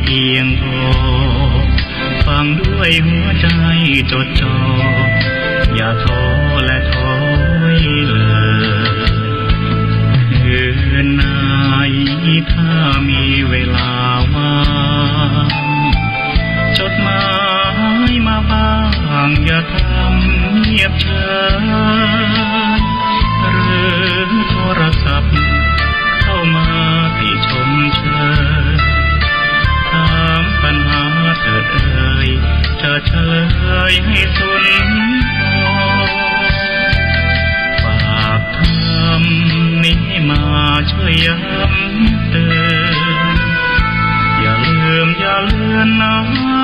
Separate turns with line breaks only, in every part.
เพียงพอฟังด้วยหัวใจจดจ่ออย่าท้อและถอยเลยคืนไหนถ้ามีเวลาว่างจดหมายมาบ้างอย่าทำเงียบเฉยหรือโทรศัพท์เข้ามาติชมเชยถามปัญหาเถิดเอ่ยจะเฉลยให้สุนทรฝากคำนี้มาช่วยย้ำเตือนอย่าลืมอย่าเลือนน้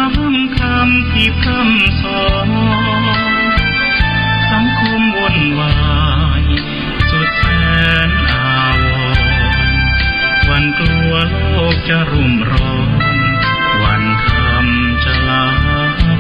ำคำที่พร่ำสอนสังคมวุ่นวายสุดแสนอาวรณ์วันกลัวโลกจะรุ่มร้อนวันคำจะลับลอย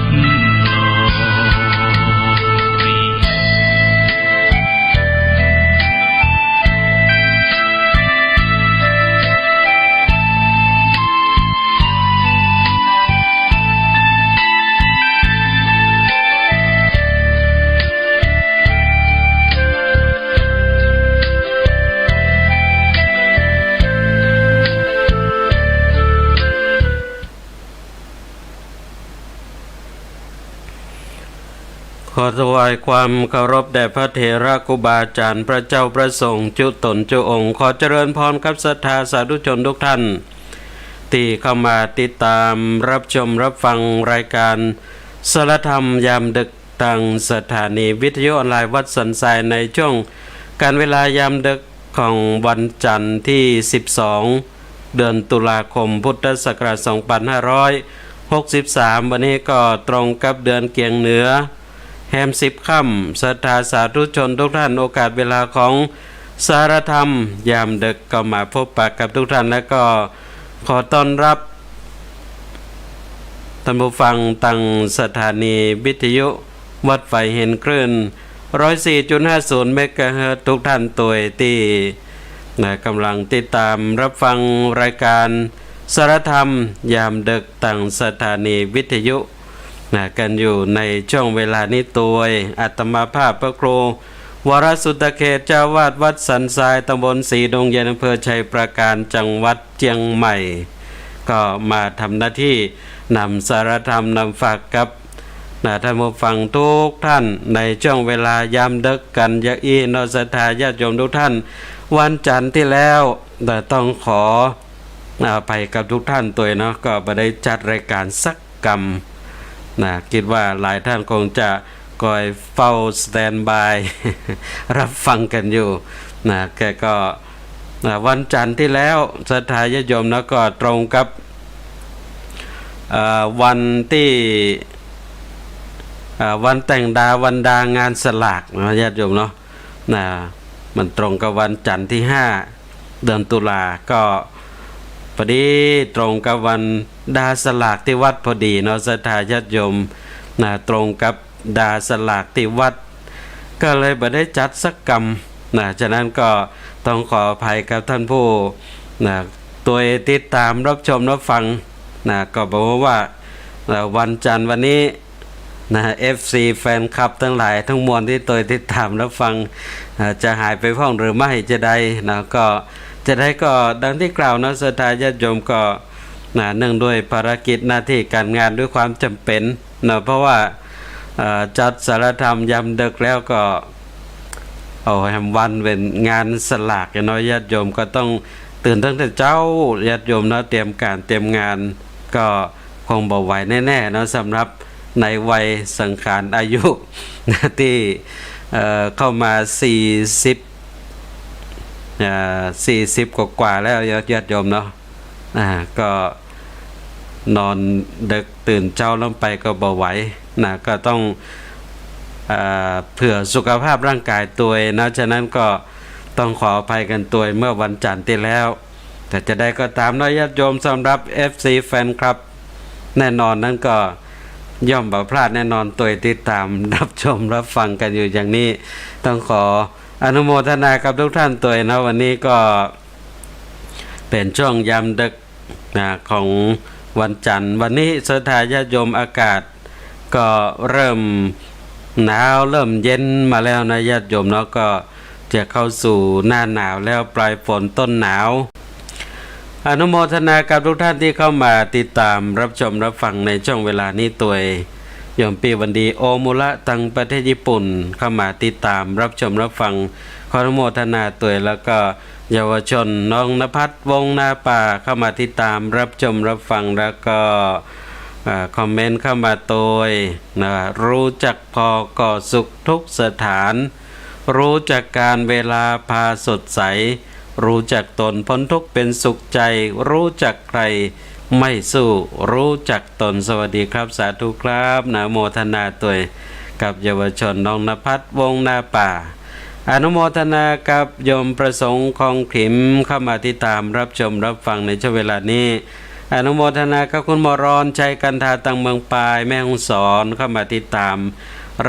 ขอถวายความเคารพแด่พระเถระครูบาอาจารย์พระเจ้าพระสงฆ์จุตนจุองค์ขอเจริญพรกับศรัทธาสาธุชนทุกท่านที่เข้ามาติดตามรับชมรับฟังรายการสารธรรมยามดึกทางสถานีวิทยุออนไลน์วัดสันทรายในช่วงการเวลายามดึกของวันจันทร์ที่12เดือนตุลาคมพุทธศักราช2563วันนี้ก็ตรงกับเดือนเกียงเหนือแฮม10 ค่ำศรัทธาสาธุชนทุกท่านโอกาสเวลาของสารธรรมยามดึกก็มาพบปะกับทุกท่านและก็ขอต้อนรับท่านผู้ฟังตั้งสถานีวิทยุวัดไฟเห็นคลื่น 104.50 เมกะเฮิรตซ์ทุกท่านตัวที่กำลังติดตามรับฟังรายการสารธรรมยามดึกตั้งสถานีวิทยุกันอยู่ในช่วงเวลานี้ตัวอาตมาภาพพระครูวรสุตเขตเจ้าวาดวัดสันทรายตำบลศรีดงเย็นอำเภอชัยปราการจังหวัดเชียงใหม่ก็มาทำหน้าที่นำสารธรรมนำฝากกับท่านผู้ฟังทุกท่านในช่วงเวลายามดึกกันยะอีนอศรัทธาญาติโยมทุกท่านวันจันทร์ที่แล้วแต่ต้องขอไปกับทุกท่านตัวเนาะก็ไม่ได้จัดรายการสักกรรมคิดว่าหลายท่านคงจะคอยเฝ้าสแตนบายรับฟังกันอยู่แกก็วันจันทร์ที่แล้วศรัทธาญาติโยมแล้วก็ตรงกับวันที่วันแต่งดาวันดางานสลากนะญาติโยมเนาะมันตรงกับวันจันทร์ที่5เดือนตุลาก็พอดีตรงกับวันดาสลากที่วัดพอดีเนาะศรัทธาญาติโยมตรงกับดาสลากที่วัดก็เลยไม่ได้จัดสักกรรมฉะนั้นก็ต้องขออภัยกับท่านผู้ตัวติดตามรับชมรับฟังก็บอกว่าวันจันทร์วันนี้FC แฟนคลับทั้งหลายทั้งมวลที่ตัวติดตามรับฟังจะหายไปพ้องหรือไม่จะได้ก็จะได้ก็ดังที่กล่าวนะศรัทธาญาติโยมก็เนื่องด้วยภารกิจหน้าที่การงานด้วยความจำเป็นเพราะว่าจัดสารธรรมยามดึกแล้วก็แฮมวันเป็นงานสลากน้อยญาติโยมก็ต้องตื่นตั้งแต่เจ้าญาติโยมเตรียมการเตรียมงานก็คงบ่ไหวแน่ๆนะสำหรับในวัยสังขารอายุที่เข้ามา40กว่าแล้วญาติโยมเนาะก็นอนดึกตื่นเช้าลงไปก็บ่ไหวก็ต้องเผื่อสุขภาพร่างกายตัวนะฉะนั้นก็ต้องขออภัยกันตัวเมื่อวันจันทร์ที่แล้วแต่จะได้ก็ตามนะญาติโยมสำหรับ FC แฟนคลับแน่นอนนั้นก็ย่อมบ่พลาดแน่นอนตัวติดตามรับชมรับฟังกันอยู่อย่างนี้ต้องขออนุโมทนากับทุกท่านตัวนะวันนี้ก็เป็นช่วงยามดึกของ วันจันทร์วันนี้ศรัทธาญาติโยมอากาศก็เริ่มหนาวเริ่มเย็นมาแล้วนะญาติโยมเนาะก็จะเข้าสู่หน้าหนาวแล้วปลายฝนต้นหนาวอนุโมทนากับทุกท่านที่เข้ามาติดตามรับชมรับฟังในช่วงเวลานี้ตัวยมปีวันดีโอมุระตังประเทศญี่ปุ่นเข้ามาติดตามรับชมรับฟังขออนุโมทนาตัวแล้วก็เยาวชนน้องณภัทรวงศ์นาป่าเข้ามาติดตามรับชมรับฟังแล้วก็คอมเมนต์เข้ามาตัวนะรู้จักพอก่อสุขทุกสถานรู้จักการเวลาพาสดใสรู้จักตนพ้นทุกข์เป็นสุขใจรู้จักใครไม่สู้รู้จักตนสวัสดีครับสาธุครับนะโมทนาตัวกับเยาวชนน้องณภัทรวงศ์นาป่าอนุโมทนากับโยมประสงค์ของขิมเข้ามาติดตามรับชมรับฟังในช่วงเวลานี้อนุโมทนากับคุณมรอนชัยกันทาตังเมืองปายแม่ฮ่องสอนเข้ามาติดตาม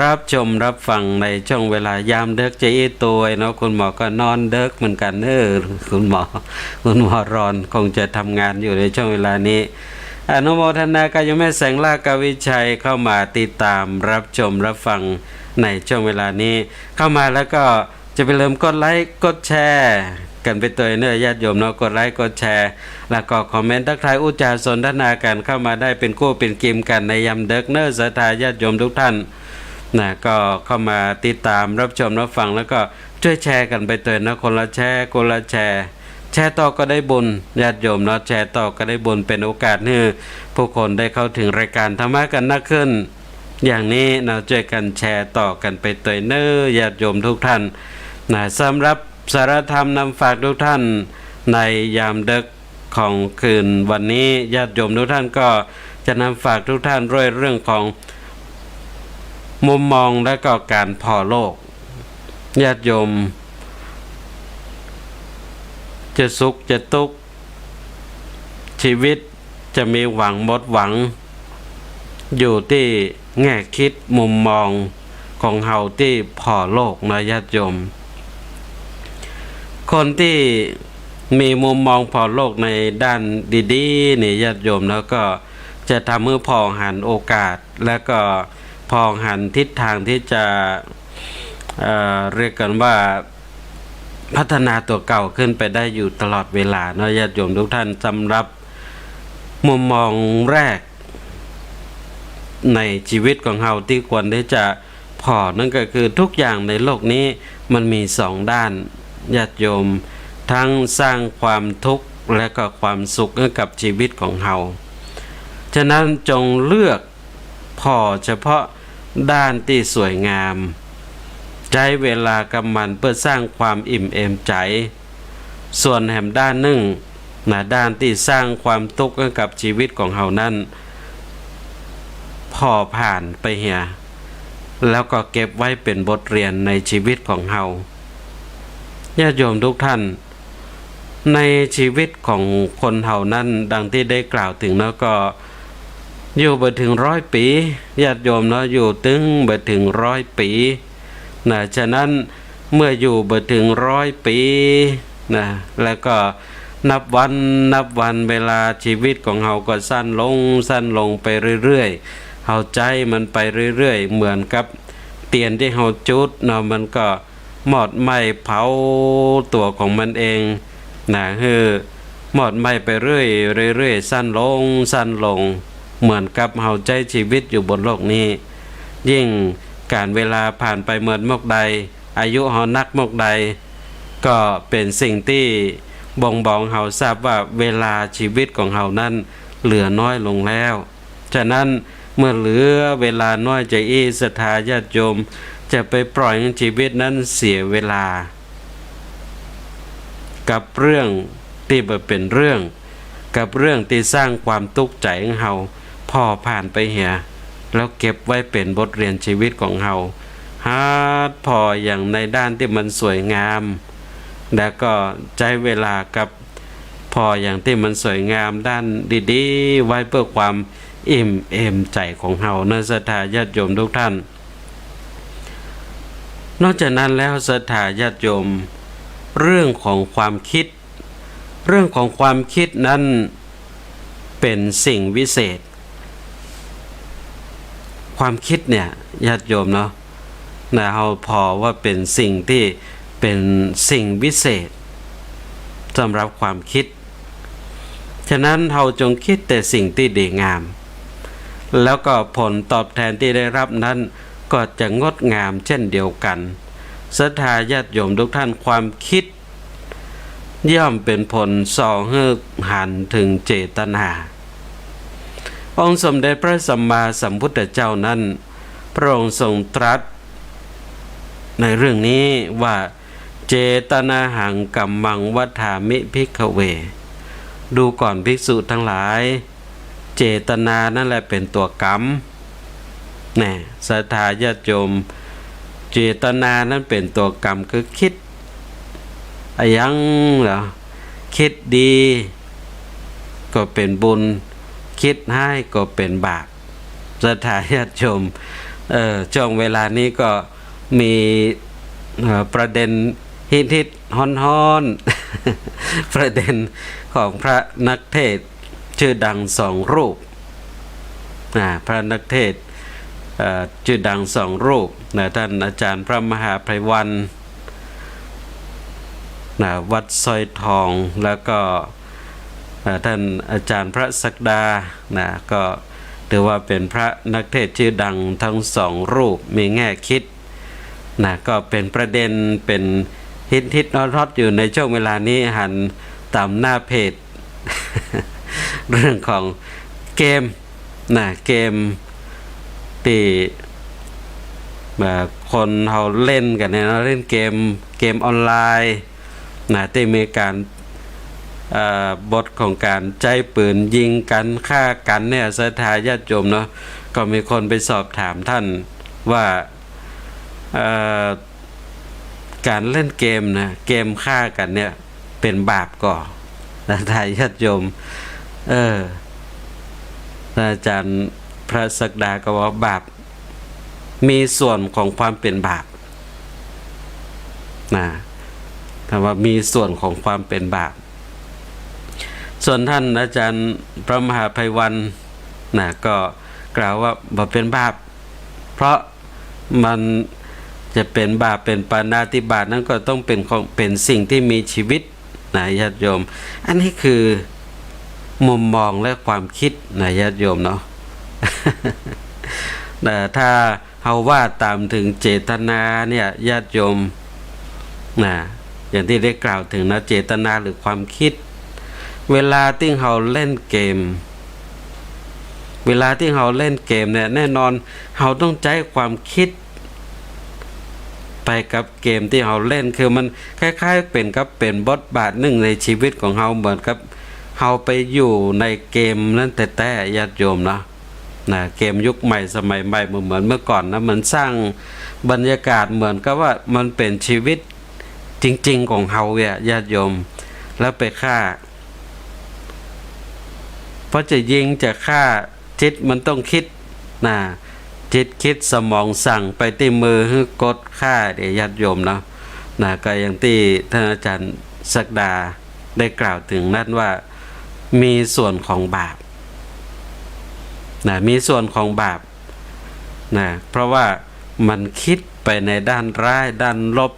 รับชมรับฟังในช่วงเวลายามเด็กใจตัวเนาะคุณหมอก็นอนเด็กเหมือนกันคุณหมอรอนคงจะทำงานอยู่ในช่วงเวลานี้อนุโมทนากับโยมแม่แสงลากวิชัยเข้ามาติดตามรับชมรับฟังในช่วงเวลานี้เข้ามาแล้วก็จะไปเริ่มกดไลค์กดแชร์กันไปตัวเนื้อญาติโยมเนาะกดไลค์กดแชร์แล้วก็คอมเมนต์ทักทายอุจาสนทนากันเข้ามาได้เป็นคู่เป็นกิมกันในยามเด็กเนื้อศรัทธาญาติโยมทุกท่านนะก็เข้ามาติดตามรับชมรับฟังแล้วก็ช่วยแชร์กันไปตัวนะคนละแชร์คนละแชร์แชร์ต่อก็ได้บุญญาติโยมเนาะแชร์ต่อก็ได้บุญเป็นโอกาสให้ผู้คนได้เข้าถึงรายการธรรมะกันนักขึ้นอย่างนี้เราช่วยกันแชร์ต่อกันไปตัวเนื้อญาติโยมทุกท่านนะสำหรับสารธรรมนำฝากทุกท่านในยามดึกของคืนวันนี้ญาติโยมทุกท่านก็จะนำฝากทุกท่านด้วยเรื่องของมุมมองและก็การพอโลกญาติโยมจะสุขจะทุกข์ชีวิตจะมีหวังหมดหวังอยู่ที่แง่คิดมุมมองของเฮาที่พอโลกนะญาติโยมคนที่มีมุมมองพอโลกในด้านดีๆนี่ญาติโยมแล้วก็จะทำให้พอหันโอกาสและก็พอหันทิศทางที่จะเรียกกันว่าพัฒนาตัวเก่าขึ้นไปได้อยู่ตลอดเวลาเนาะญาติโยมทุกท่านสำหรับมุมมองแรกในชีวิตของเราที่ควรที่จะพอนั่นก็คือทุกอย่างในโลกนี้มันมีสองด้านญาติโยมทั้งสร้างความทุกข์และก็ความสุขให้กับชีวิตของเราฉะนั้นจงเลือกพอเฉพาะด้านที่สวยงามใช้เวลากับมันเพื่อสร้างความอิ่มเอมใจส่วนแหมด้านหนึ่งนะด้านที่สร้างความทุกข์ให้กับชีวิตของเรานั้นพอผ่านไปเหียแล้วก็เก็บไว้เป็นบทเรียนในชีวิตของเราญาติโยมทุกท่านในชีวิตของคนเฮานั้นดังที่ได้กล่าวถึงแล้วก็อยู่ไปถึง100 ปีญาติโยมเนาะอยู่ถึงไปถึง100 ปีนะฉะนั้นเมื่ออยู่ไปถึง100 ปีนะแล้วก็นับวันเวลาชีวิตของเฮาก็สั้นลงไปเรื่อยๆเฮาใจมันไปเรื่อยๆเหมือนกับเตียนที่เฮาจุดเนาะมันก็หมอดไหม้เผาตัวของมันเองนะหมอดไหม้ไปเรื่อยสั้นลงเหมือนกับเฮาใจชีวิตอยู่บนโลกนี้ยิ่งการเวลาผ่านไปเหมือนมกใดอายุเฮานักมกใดก็เป็นสิ่งที่บ่งบอกเฮาทราบว่าเวลาชีวิตของเฮานั้นเหลือน้อยลงแล้วฉะนั้นเมื่อเหลือเวลาน้อยใจศรัทธาญาติโยมจะไปปล่อยให้ชีวิตนั้นเสียเวลากับเรื่องที่บ่เป็นเรื่องกับเรื่องที่สร้างความทุกข์ใจของเฮาพอผ่านไปเหียแล้วเก็บไว้เป็นบทเรียนชีวิตของเฮาหาพออย่างในด้านที่มันสวยงามแล้วก็ใช้เวลากับพออย่างที่มันสวยงามด้านดีๆไว้เพื่อความอิ่มเอมใจของเฮาเนื้อศรัทธาญาติโยมทุกท่านนอกจากนั้นแล้วศรัทธาญาติโยมเรื่องของความคิดนั้น เป็นสิ่งวิเศษความคิดเนี่ยญาติโยมเนาะนะเราพอว่าเป็นสิ่งที่เป็นสิ่งวิเศษสำหรับความคิดฉะนั้นเราจงคิดแต่สิ่งที่ดีงามแล้วก็ผลตอบแทนที่ได้รับนั้นก็จะงดงามเช่นเดียวกันศรัทธาญาติโยมทุกท่านความคิดย่อมเป็นผลส่อให้หันถึงเจตนาองค์สมเด็จพระสัมมาสัมพุทธเจ้านั้นพระองค์ทรงตรัสในเรื่องนี้ว่าเจตนาหังกัมมังวัฏฐามิภิกขเวดูก่อนภิกษุทั้งหลายเจตนานั่นแหละเป็นตัวกรรมแน่ศรัทธาญาติโยมเจตนานั้นเป็นตัวกรรมคือคิดยังเหรอคิดดีก็เป็นบุญคิดให้ก็เป็นบาปศรัทธาญาติโยมช่วงเวลานี้ก็มีประเด็นฮิตๆฮ้อนๆ ประเด็นของพระนักเทศน์ชื่อดังสองรูปพระนักเทศน์ชื่อดังสองรูปท่านอาจารย์พระมหาไพวันวัดสร้อยทองแล้วก็ท่านอาจารย์พระศักดาก็ถือว่าเป็นพระนักเทศน์ชื่อดังทั้งสองรูปมีแง่คิดก็เป็นประเด็นเป็นฮิตฮอตอยู่ในช่วงเวลานี้หันตามหน้าเพจ เรื่องของเกมเกมที่คนเขาเล่นกันเนี่ยเล่นเกมออนไลน์ที่มีการบทของการใจปืนยิงกันฆ่ากันเนี่ยศรัทธาญาติโยมเนาะก็มีคนไปสอบถามท่านว่าการเล่นเกมเกมฆ่ากันเนี่ยเป็นบาปก่อศรัทธาญาติโยมอาจารย์พระศักดาก็ว่าบาปมีส่วนของความเป็นบาปถ้าว่ามีส่วนของความเป็นบาปส่วนท่านอาจารย์พระมหาไพวันก็กล่าวว่าบ่เป็นบาปเพราะมันจะเป็นบาปเป็นปาณาติบาตนั้นก็ต้องเป็นสิ่งที่มีชีวิตญาติโยมอันนี้คือมุมมองและความคิดญาติโยมเนาะ แต่ถ้าเราว่าตามถึงเจตนาเนี่ยญาติโยมอย่างที่ได้กล่าวถึงเจตนาหรือความคิดเวลาที่เราเล่นเกมเนี่ยแน่นอนเราต้องใช้ความคิดไปกับเกมที่เราเล่นคือมันคล้ายๆเป็นบทบาทหนึ่งในชีวิตของเราเหมือนกับเราไปอยู่ในเกมนั้นแต่ญาติโยมเนาะเกมยุคใหม่สมัยใหม่เหมือนเมื่อก่อนมันสร้างบรรยากาศเหมือนกับว่ามันเป็นชีวิตจริงๆของเราญาติโยมแล้วไปฆ่าเพราะจะยิงจะฆ่าจิตมันต้องคิดจิตคิดสมองสั่งไปที่มือให้กดฆ่าญาติโยมเนาะก็อย่างที่ท่านอาจารย์ศักดาได้กล่าวถึงนั่นว่ามีส่วนของบาปมีส่วนของบาปเพราะว่ามันคิดไปในด้านร้ายด้านลบ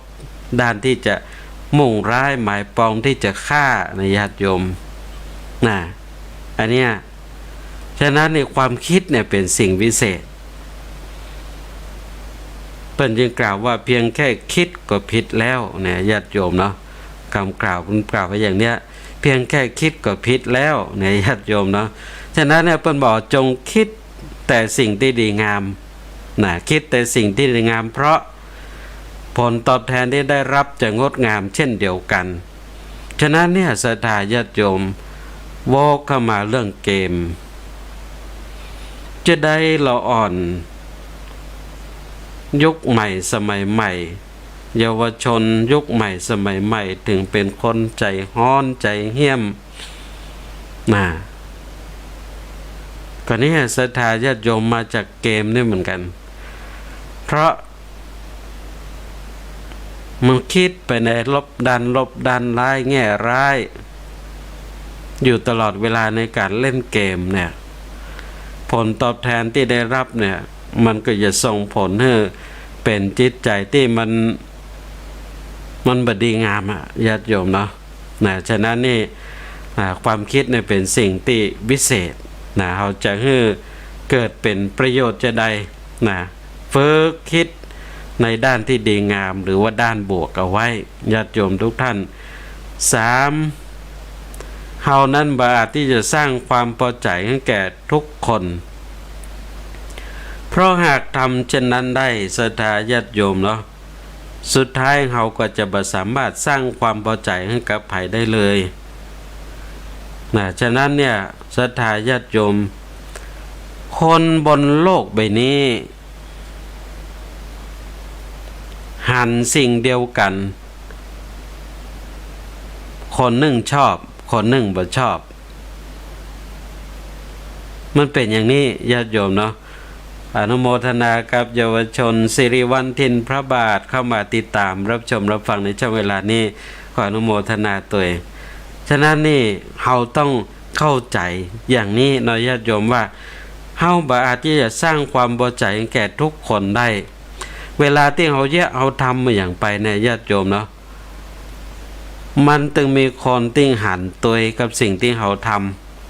ด้านที่จะมุ่งร้ายหมายปองที่จะฆ่าในญาติโยมอันเนี้ยฉะนั้นในความคิดเนี่ยเป็นสิ่งวิเศษเพิ่นจึงกล่าวว่าเพียงแค่คิดก็ผิดแล้วเนี่ยญาติโยมเนาะคำกล่าวคุณกล่าวไว้อย่างเนี้ยเพียงแค่คิดก็ผิดแล้วเนี่ยญาติโยมเนาะฉะนั้นเนี่ยเพิ่นบอกจงคิดแต่สิ่งที่ดีงามคิดแต่สิ่งที่ดีงามเพราะผลตอบแทนที่ได้รับจะงดงามเช่นเดียวกันฉะนั้นเนี่ยศรัทธาญาติโยมวกเข้ามาเรื่องเกมจะได้ละอ่อนยุคใหม่สมัยใหม่เยาวชนยุคใหม่สมัยใหม่ถึงเป็นคนใจฮ้อนใจเหี้ยมก็นี่ศรัทธาญาติโยมมาจากเกมนี่เหมือนกันเพราะมันคิดไปในลบดันร้ายแง่ร้าย อยู่ตลอดเวลาในการเล่นเกมเนี่ยผลตอบแทนที่ได้รับเนี่ยมันก็จะส่งผลให้เป็นจิตใจที่มันบดีงามอะญาติโยมเนาะฉะนั้นนี่ความคิดเนี่ยเป็นสิ่งที่วิเศษเราจะให้เกิดเป็นประโยชน์จะได้ฝึกคิดในด้านที่ดีงามหรือว่าด้านบวกเอาไว้ญาติโยมทุกท่าน 3. เฮานั้นบาที่จะสร้างความพอใจให้แก่ทุกคนเพราะหากทำเช่นนั้นได้ศรัทธาญาติโยมเนาะสุดท้ายเฮาก็จะบ่สามารถสร้างความพอใจให้กับไผได้เลยฉะนั้นเนี่ยศรัทธาญาติโยมคนบนโลกใบนี้หันสิ่งเดียวกันคนหนึ่งชอบคนหนึ่งบ่ชอบมันเป็นอย่างนี้ญาติโยมเนาะอนุโมทนากับเยาวชนสิริวัณทินพระบาทเข้ามาติดตามรับชมรับฟังในช่วงเวลานี้ขออนุโมทนาตัวเองฉะนั้นนี่เราต้องเข้าใจอย่างนี้เนาะญาติโยมว่าเฮาบ่อาจที่จะสร้างความพอใจแก่ทุกคนได้เวลาที่เราทำมาอย่างไปเนี่ยญาติโยมเนาะมันจึงมีคนที่หันตัวกับสิ่งที่เขาท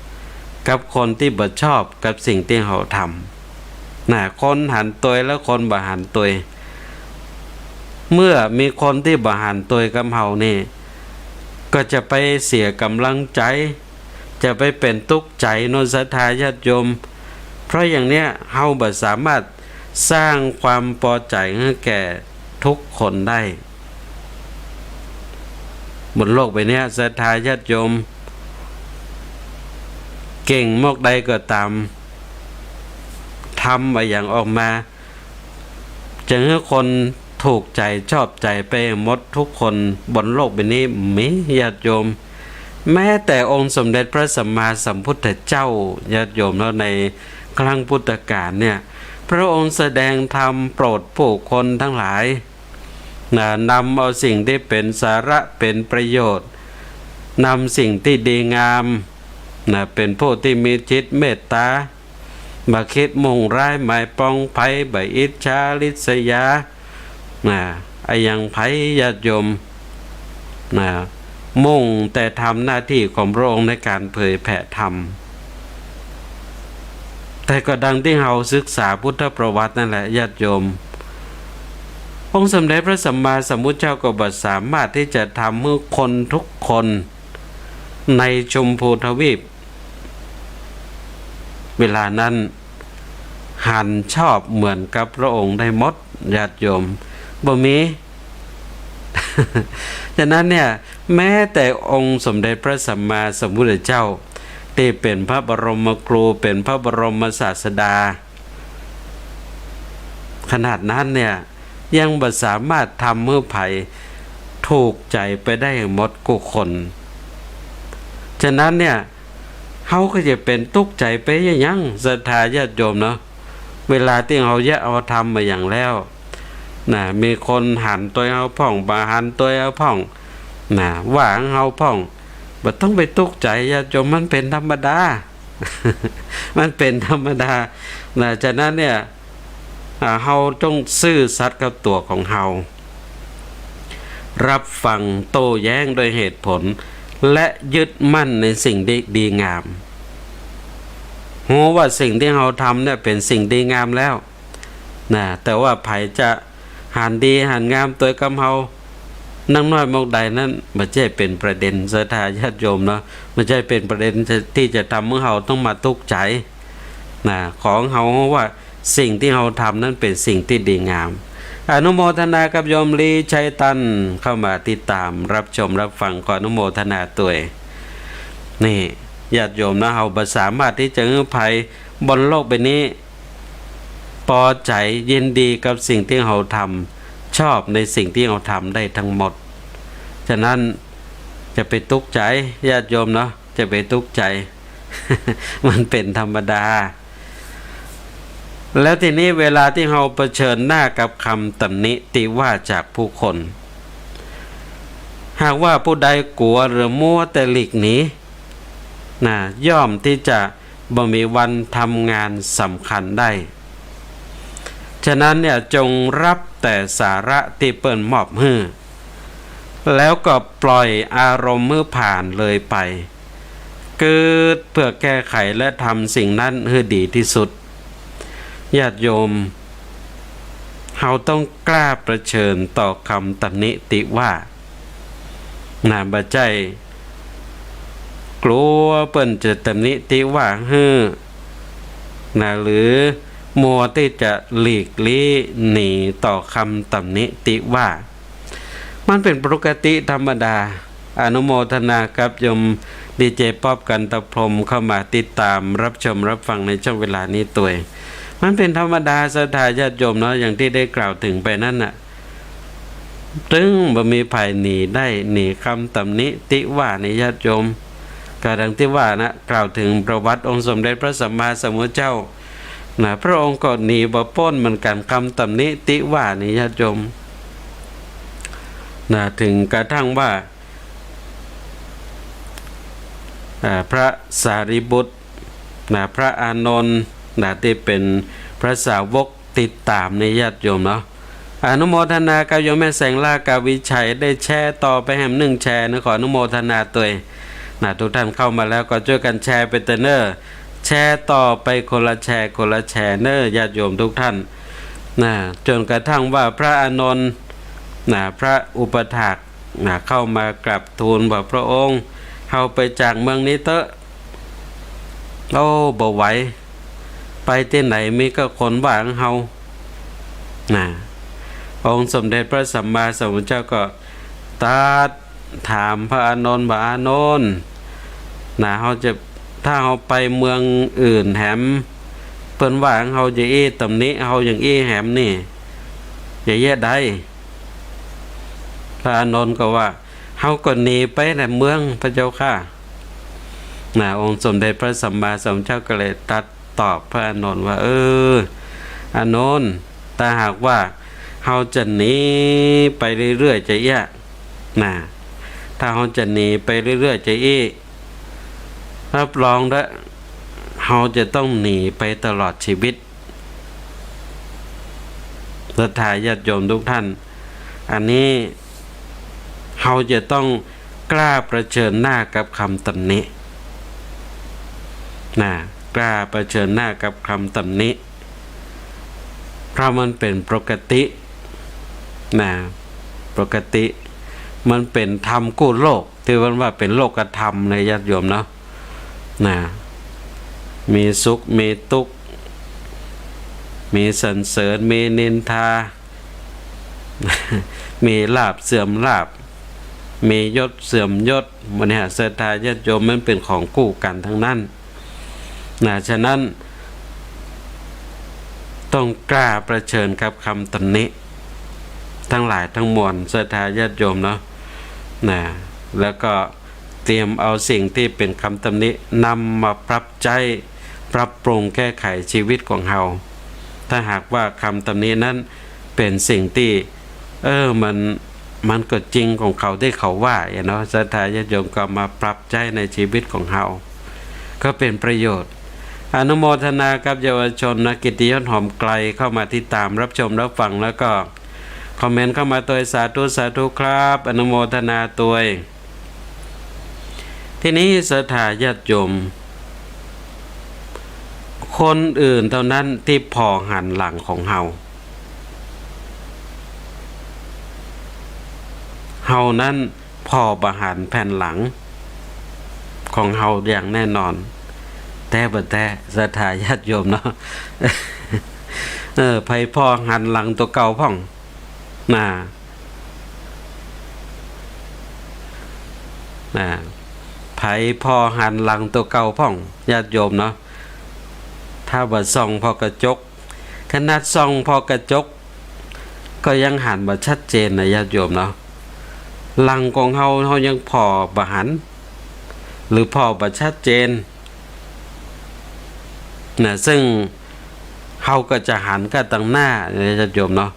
ำกับคนที่บ่ชอบกับสิ่งที่เขาทำคนหันตัวแล้วคนบ่หันตัวเมื่อมีคนที่บ่หันตัวกับเฮานี่ก็จะไปเสียกำลังใจจะไปเป็นทุกข์ใจโนศรัทธาญาติโยมเพราะอย่างเนี้ยเฮาบ่สามารถสร้างความพอใจให้แก่ทุกคนได้บนโลกใบนี้ศรัทธาญาติโยมเก่งมากใดก็ตามทำอะไรอย่างออกมาจะให้คนถูกใจชอบใจไปหมดทุกคนบนโลกใบนี้มีญาติโยมแม้แต่องค์สมเด็จพระสัมมาสัมพุทธเจ้าญาติโยมแล้วในครั้งพุทธกาลเนี่ยพระองค์แสดงธรรมโปรดผู้คนทั้งหลายนำเอาสิ่งที่เป็นสาระเป็นประโยชน์นำสิ่งที่ดีงามเป็นผู้ที่มีจิตเมตตาบ่คิดมุ่งร้ายหมายปองไผบ่อิจฉาริษยาอย่างไผญาติโยมมุ่งแต่ทำหน้าที่ของพระองค์ในการเผยแผ่ธรรมแต่ก็ดังที่เราศึกษาพุทธประวัตินั่นแหละญาติโยมองค์สมเด็จพระสัมมาสัมพุทธเจ้าก็บ่สามารถที่จะทำให้คนทุกคนในชมพูทวีปเวลานั้นหันชอบเหมือนกับพระองค์ได้หมดญาติโยมบ่มี ฉะนั้นเนี่ยแม้แต่องค์สมเด็จพระสัมมาสัมพุทธเจ้าที่เป็นพระบรมครูเป็นพระบรมศาสดาขนาดนั้นเนี่ยยังบ่สามารถทำให้ไผถูกใจไปได้หมดทุกคนฉะนั้นเนี่ยเขาก็จะเป็นทุกข์ใจไปยังศรัทธาญาติโยมเนาะเวลาที่เขาเอาทำมาอย่างแล้วมีคนหันตัวเอาพ่องบ่หันตัวเอาพ่องว่าเขาพ่องบ่ต้องไปทุกข์ใจญาติโยมมันเป็นธรรมดา มันเป็นธรรมดาฉะนั้นเนี่ยเฮาต้องซื่อสัตย์กับตัวของเฮารับฟังโต้แย้งโดยเหตุผลและยึดมั่นในสิ่งดีงามรู้ว่าสิ่งที่เฮาทำเนี่ยเป็นสิ่งดีงามแล้วแต่ว่าไผจะหันดีหันงามตัวกับเฮานั่งน้อยมากใดนั้นไม่ใช่เป็นประเด็นศรัทธาญาติโยมเนาะไม่ใช่เป็นประเด็นที่จะทำให้เฮาต้องมาทุกข์ใจของเฮาว่าสิ่งที่เราทำนั้นเป็นสิ่งที่ดีงามอนุโมทนากับโยมลีชัยตันเข้ามาติดตามรับชมรับฟังขออนุโมทนาตัวนี่ญาติโยมนะเราบ่สามารถที่จะให้ภัยบนโลกใบนี้พอใจยินดีกับสิ่งที่เราทำชอบในสิ่งที่เราทำได้ทั้งหมดฉะนั้นจะไปทุกข์ใจญาติโยมเนาะจะไปทุกข์ใจ มันเป็นธรรมดาแล้วทีนี้เวลาที่เราเผชิญหน้ากับคำตำหนิติว่าจากผู้คนหากว่าผู้ใดกลัวหรือมัวแต่หลีกหนี นะย่อมที่จะบ่มีวันทำงานสำคัญได้ฉะนั้นเนี่ยจงรับแต่สาระที่เปิ้นมอบให้แล้วก็ปล่อยอารมณ์มือผ่านเลยไปเกิดเพื่อแก้ไขและทำสิ่งนั้นให้ดีที่สุดญาติโยมเราต้องกล้าประชิญต่อคำตำหนิติว่าน่าบ่ใจกลัวเปิ้นจะตำหนิติว่าหรือมัวที่จะหลีกลี่หนีต่อคำตำหนิติว่ามันเป็นปกติธรรมดาอนุโมทนากับโยมดีเจป๊อบกันตะพรมเข้ามาติดตามรับชมรับฟังในช่วงเวลานี้ตัวมันเป็นธรรมดาศรัทธาญาติโยมเนาะอย่างที่ได้กล่าวถึงไปนั่นน่ะถึงบ่มีภัยหนีได้หนีคำตำหนิติว่าในญาติโยมก็ดังที่ว่านะกล่าวถึงประวัติองค์สมเด็จพระสัมมาสัมพุทธเจ้านะพระองค์ก็หนีบ่พ้นเหมือนกันคำตำหนิติว่าในญาติโยมนะถึงกระทั่งว่าพระสารีบุตรนะพระอานนท์นะที่เป็นพระสาวกติดตามในญาติโยมเนาะอนุโมทนากับโยมแม่แสงล่ากาวิชัยได้แชร์ต่อไปแหม1แชร์นะขออนุโมทนาตัวนะทุกท่านเข้ามาแล้วก็ช่วยกันแชร์ไปเตเนอร์แชร์ต่อไปคนละแชร์คนละแชร์เนอญาติโยมทุกท่านนะจนกระทั่งว่าพระอานนท์นะพระอุปถากนะเข้ามากราบทูลบอกพระองค์เข้าไปจากเมืองนี้เถอะโอ้บ่ไหวไปที่ไหนมีก็คนว่างเฮานะองค์สมเด็จพระสัมมาสัมพุทธเจ้าก็ตรัสถามพระอานนท์ว่าอานนท์นะเฮาจะถ้าเฮาไปเมืองอื่นแหมเปิ้นว่างเฮาจะตำหนิเฮาอย่างแหมนี่อย่าแย่ได้พระอานนท์ก็ว่าเฮาก็หนีไปในเมืองพระเจ้าค่ะนะองค์สมเด็จพระสัมมาสัมพุทธเจ้าก็เลยตรัสตอบพระอานนท์ว่าอานนท์ถ้าหากว่าเฮาจะหนีไปเรื่อยๆจะนะถ้าเฮาจะหนีไปเรื่อยๆจะรับรองแล้วเฮาจะต้องหนีไปตลอดชีวิตศรัทธาญาติโยมทุกท่านอันนี้เฮาจะต้องกล้าเผชิญหน้ากับคำตำหนินะกล้าเผชิญหน้ากับคำตำหนิเพราะมันเป็นปกตินะปกติมันเป็นธรรมกู้โลกที่ว่าเป็นโลกธรรมในญาติโยมเนาะนะมีสุขมีทุกข์มีสรรเสริญมีนินทา มีลาภเสื่อมลาภมียศเสื่อมยศมันเนี่ยศรัทธาญาติโยมมันเป็นของคู่กันทั้งนั้นนะฉะนั้นต้องกล้าเผชิญกับคำตำหนิทั้งหลายทั้งมวลศรัทธาญาติโยมเนาะนะแล้วก็เตรียมเอาสิ่งที่เป็นคำตำหนินำมาปรับใจปรับปรุงแก้ไขชีวิตของเราถ้าหากว่าคำตำหนินั้นเป็นสิ่งที่มันก็จริงของเขาที่เขาว่าเนาะศรัทธาญาติโยมก็มาปรับใจในชีวิตของเราก็เป็นประโยชน์อนุโมทนากับเยาวชนนักกิตติยศหอมไกลเข้ามาติดตามรับชมรับฟังแล้วก็คอมเมนต์เข้ามาตัวสาธุสาธุครับอนุโมทนาตัวทีนี้ศรัทธาญาติโยมคนอื่นเท่านั้นที่พอหันหลังของเฮานั้นพอบาหันแผ่นหลังของเฮาอย่างแน่นอนแต่ศรัทธาญาติโยมเนาะ ไผพ่อหันหลังตัวเก่าพ่องไผพ่อหันหลังตัวเก่าพ่องญาติโยมเนาะถ้าว่าส่องพอกระจกขนาดส่องพอกระจกก็ยังหันบ่ชัดเจนนะญาติโยมเนาะหลังของเฮายังพอบ่หันหรือพอบ่ชัดเจนนะซึ่งเฮาก็จะหันก็ตั้งหน้าญาติโยมเนาะ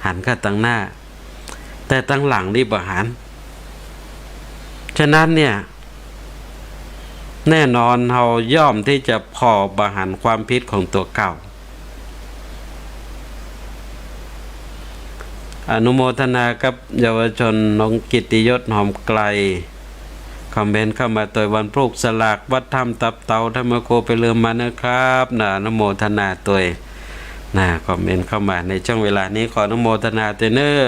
หันก็ตั้งหน้าแต่ตั้งหลังนี่บ่หันฉะนั้นเนี่ย แน่นอนเราย่อมที่จะพอบาหันความผิดของตัวเก่าอนุโมทนากับเยาวชนน้องกิตติยศหอมไกลคอมเมนต์เข้ามาตัววันพรุ่งสลากวัดถ้ำตับเตาธรรมโกไปเริ่มมานะครับนะอนุโมทนาตัวนะคอมเมนต์เข้ามาในช่วงเวลานี้ขออนุโมทนาตัวเนอ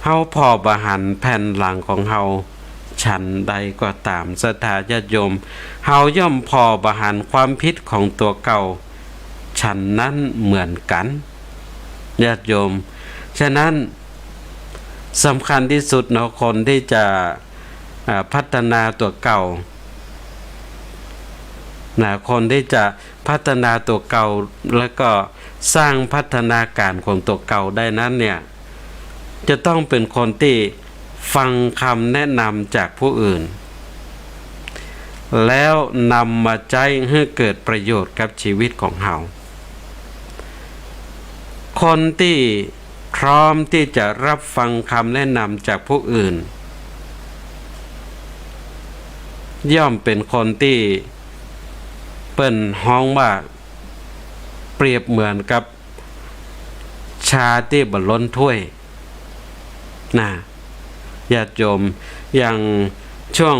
เฮาพอบาหันแผ่นหลังของเฮาฉันใดก็ตามศรัทธาญาติโยมเฮาย่อมพอบาหันความผิดของตัวเก่าฉันนั้นเหมือนกันญาติโยมฉะนั้นสำคัญที่สุดเนาะคนที่จะพัฒนาตัวเก่าคนที่จะพัฒนาตัวเก่าแล้วก็สร้างพัฒนาการของตัวเก่าได้นั้นเนี่ยจะต้องเป็นคนที่ฟังคำแนะนำจากผู้อื่นแล้วนำมาใช้ให้เกิดประโยชน์กับชีวิตของเราคนที่พร้อมที่จะรับฟังคำแนะนำจากผู้อื่นย่อมเป็นคนที่เปิ้นฮ้องว่าเปรียบเหมือนกับชาที่บรรล้นถ้วยนะญาติโยมอย่างช่วง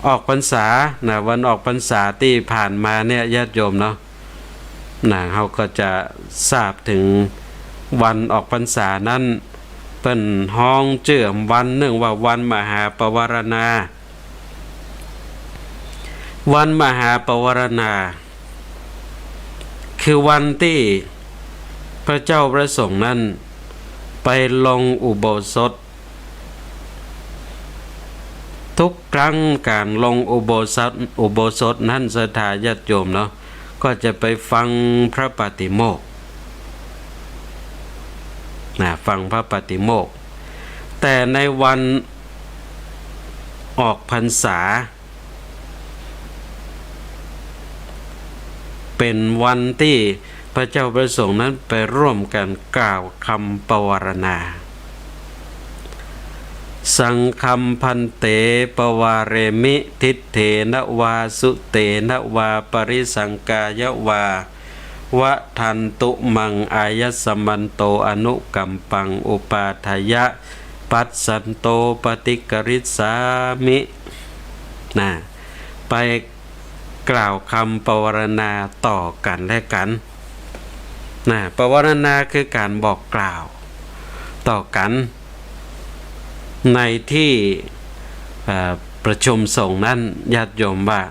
ออกพรรษานะวันออกพรรษาที่ผ่านมาเนี่ยญาติโยมเนาะนะเขาก็จะทราบถึงวันออกพรรษานั้นเป็นห้องเจื่อมวันหนึ่งว่าวันมหาปวารณาวันมหาปวารณาคือวันที่พระเจ้าประสงค์นั้นไปลงอุโบสถทุกครั้งการลงอุโบสถนั้นศรัทธาญาติโยมเนาะก็จะไปฟังพระปาติโมกข์ฟังพระปาติโมกข์แต่ในวันออกพรรษาเป็นวันที่พระเจ้าประสงค์นั้นไปร่วมกันกล่าวคำปวารณาสังคัมพันเตปวาเรมิทิเถนวาสุเตนวาปริสังกายวาวะทันตุมังอายสมันโตอนุกัมปังอุปาทายะปัสสันโตปฏิกริสามิไปกล่าวคำปวารณาต่อกันและกันปวารณาคือการบอกกล่าวต่อกันในที่ประชุมสงฆ์นั้นญาติโยมว่า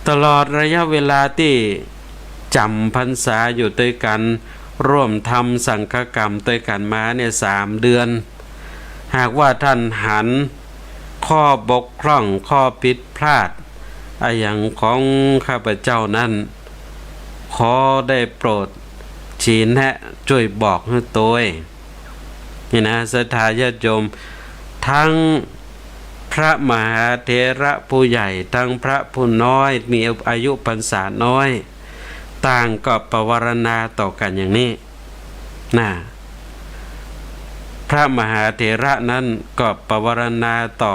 ตลอดระยะเวลาที่จำพรรษาอยู่ด้วยกันร่วมทำสังฆกรรมด้วยกันมาเนี่ย3 เดือนหากว่าท่านหันข้อบกพร่องข้อผิดพลาดอย่างของข้าพเจ้านั้นขอได้โปรดชี้แนะช่วยบอกให้ตัวนี่นะศรัทธาญาติโยมทั้งพระมหาเถระผู้ใหญ่ทั้งพระผู้น้อยมีอายุพรรษาน้อยต่างก็ปวารณาต่อกันอย่างนี้พระมหาเถระนั้นก็ปวารณาต่อ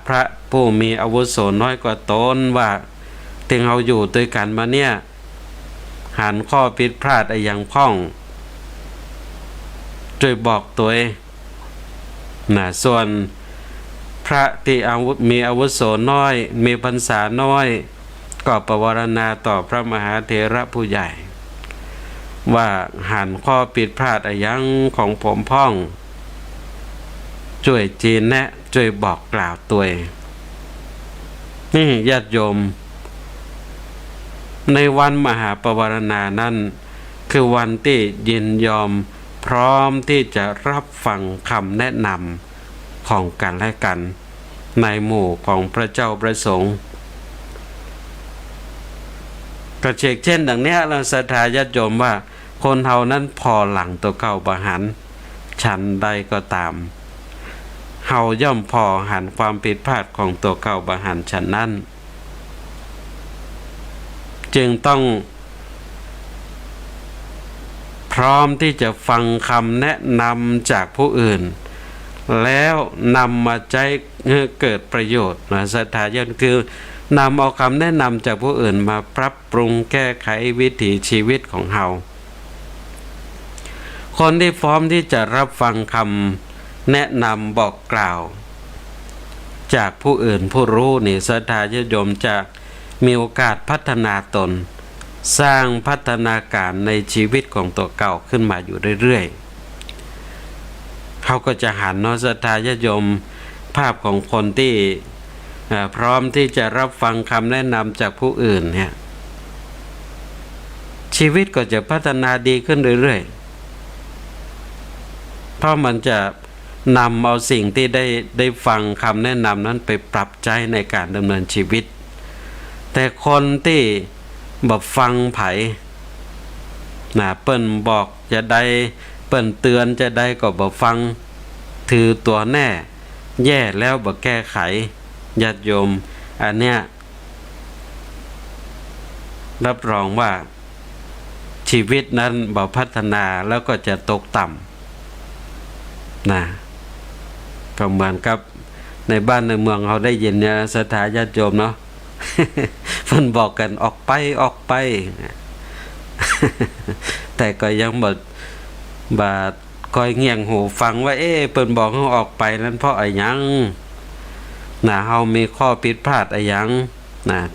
พระผู้มีอาวุโสน้อยกว่าตนว่าถึงเราอยู่ด้วยกันมาเนี่ยหันข้อผิดพลาดอย่างพ้องช่วยบอกตัวส่วนพระที่มีอาวุโสน้อยมีพรรษาน้อยก็ปวารณาต่อพระมหาเถระผู้ใหญ่ว่าหันข้อผิดพลาดอย่างของผมพ้องช่วยจีนแนะช่วยบอกกล่าวตัวนี่ญาติโยมในวันมหาปวารณานั้นคือวันที่ยินยอมพร้อมที่จะรับฟังคำแนะนำของกันและกันในหมู่ของพระเจ้าประสงค์กระเชกเช่นดังนี้เราศรัทธาญาติโยมว่าคนเฮานั้นพอหลังตัวเก่าบหันฉันใดก็ตามเฮาย่อมพอหันความผิดพลาดของตัวเก่าบหันฉันนั้นจึงต้องพร้อมที่จะฟังคำแนะนำจากผู้อื่น แล้วนำมาใช้เกิดประโยชน์นะศรัทธาญาติคือนำเอาคำแนะนำจากผู้อื่นมาปรับปรุงแก้ไขวิถีชีวิตของเรา คนที่พร้อมที่จะรับฟังคำแนะนำบอกกล่าวจากผู้อื่นผู้รู้นี่ศรัทธาญาติโยมจะมีโอกาสพัฒนาตนสร้างพัฒนาการในชีวิตของตัวเก่าขึ้นมาอยู่เรื่อยๆเขาก็จะหันเนาะศรัทธาญาติโยมภาพของคนที่พร้อมที่จะรับฟังคำแนะนำจากผู้อื่นเนี่ยชีวิตก็จะพัฒนาดีขึ้นเรื่อยๆเพราะมันจะนำเอาสิ่งที่ได้ฟังคำแนะนำนั้นไปปรับใจในการดำเนินชีวิตแต่คนที่บอกฟังไผเปิ้นบอกจะได้เปิ้นเตือนจะได้ก็บอกฟังถือตัวแน่แย่แล้วบอกแก้ไขญาติโยมอันเนี้ยรับรองว่าชีวิตนั้นบอกพัฒนาแล้วก็จะตกต่ำก็เหมือนกับในบ้านในเมืองเขาได้ยินเนี่ยศรัทธาญาติโยมเนาะ เพิ่นบอกกันออกไป แต่ก็ยังบาดคอยเงี่ยงหูฟังว่าเพิ่นบอกให้ออกไปนั้นเพราะอะไรยังเฮามีข้อผิดพลาดอะไรยัง